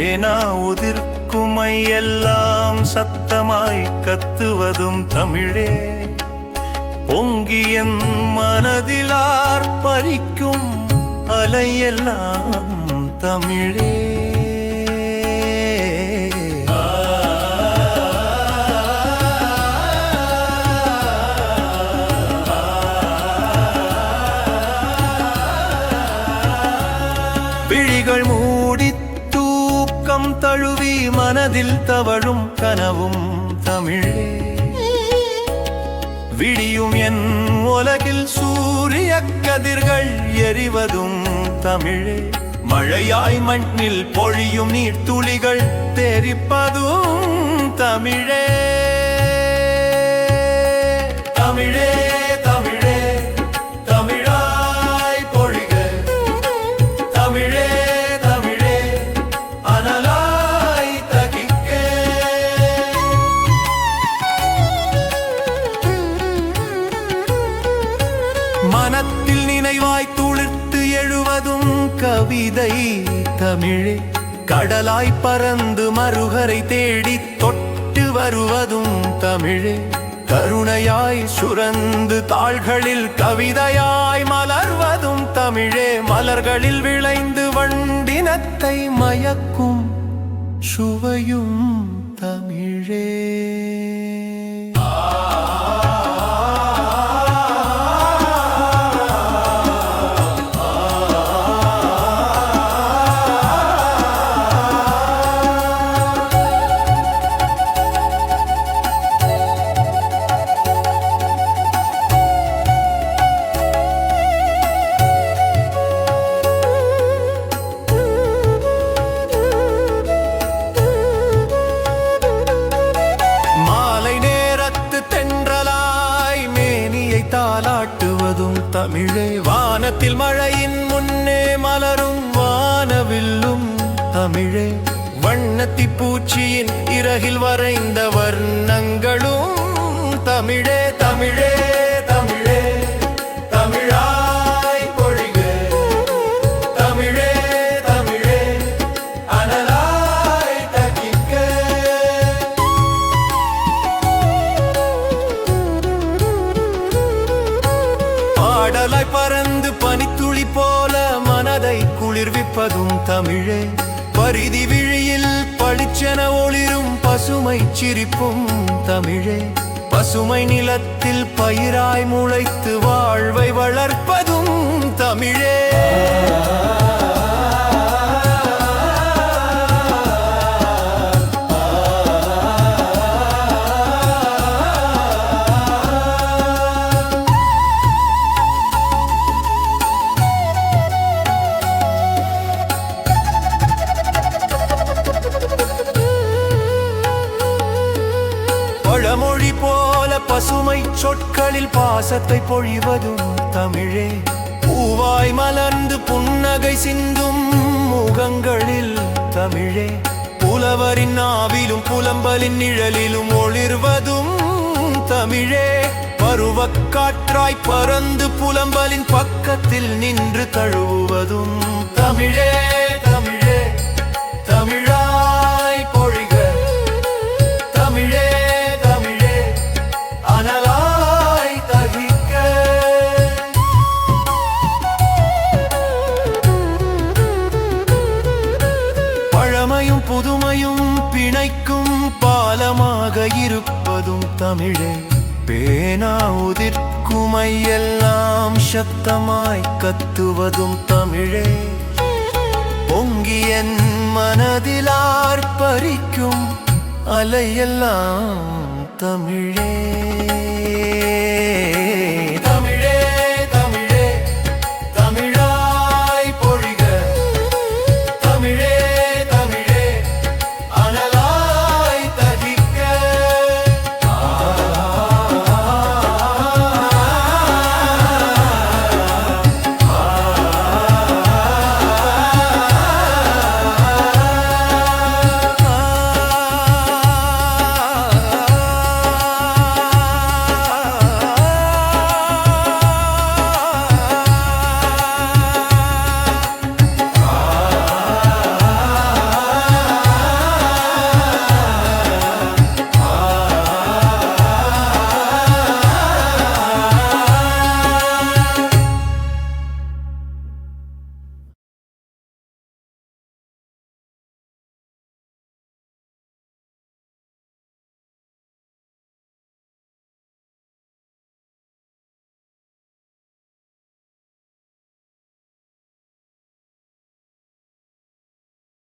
பேனா உதிர்க்குமை எல்லாம் சத்தமாய் கத்துவதும் தமிழே. பொங்கியன் மனதிலார் பறிக்கும் அலையெல்லாம் தமிழே. விழிகள் மூடி தூக்கம் தழுவி மனதில் தவழும் கனவும் தமிழே. விடியும் என் உலகில் சூரிய கதிர்கள் எரிவதும் தமிழே. மழையாய் மண்ணில் பொழியும் நீர்த்துளிகள் தெரிப்பதும் தமிழே. தமிழே தமிழே தமிழாய் பொழிக, தமிழே தமிழே அனலாய் தகிக்க. மனத்தில் நினைவாய் துளிர்த்து எழுவதும் கவிதை தமிழே. கடலாய் பறந்து மறுகரை தேடி தொட்டு வருவதும் தமிழே. கருணையாய் சுரந்து தாள்களில் கவிதையாய் மலர்வதும் தமிழே. மலர்களில் விளைந்து வண்டினத்தை மயக்கும் சுவையும் தமிழே. தாலாட்டுவதும் தமிழே. வானத்தில் மழையின் முன்னே மலரும் வானவில்லும் தமிழே. வண்ணத்தி பூச்சியின் இறகில் வரைந்த வர்ணங்களும் தமிழே. தமிழே தமிழே தமிழாய் பொழிக, தமிழே தமிழே அனலாய் தகிக்க. பாடலாய் பறந்து பனித்துளி போல மனதை குளிர்விப்பதும் தமிழே. பரிதி விழியில் பளிச்சென ஒளிரும் பசுமை சிரிப்பும் தமிழே. பசுமை நிலத்தில் பயிராய் முளைத்து வாழ்வை வளர்ப்பதும் தமிழே. பழமொழி போல பசுமை சொற்களில் பாசத்தை பொழிவதும் தமிழே. பூவாய் மலர்ந்து புன்னகை சிந்தும் முகங்களில் தமிழே. புலவரின் நாவிலும் புலம்பலின் நிழலிலும் ஒளிர்வதும் தமிழே. பருவக் காற்றாய் பறந்து புலம்பலின் பக்கத்தில் நின்று தழுவுவதும் தமிழே. தமிழே தமிழாய் பொழிக, தமிழே தமிழே அனலாய் தகிக்க. பழமையும் புதுமையும் பிணைக்கும் பாலமாக இருப்பதும் தமிழே. பேனா உதிர்க்குமை எல்லாம் சத்தமாய் கத்துவதும் தமிழே. பொங்கியன் மனதிலார் பறிக்கும் அலையெல்லாம் தமிழே.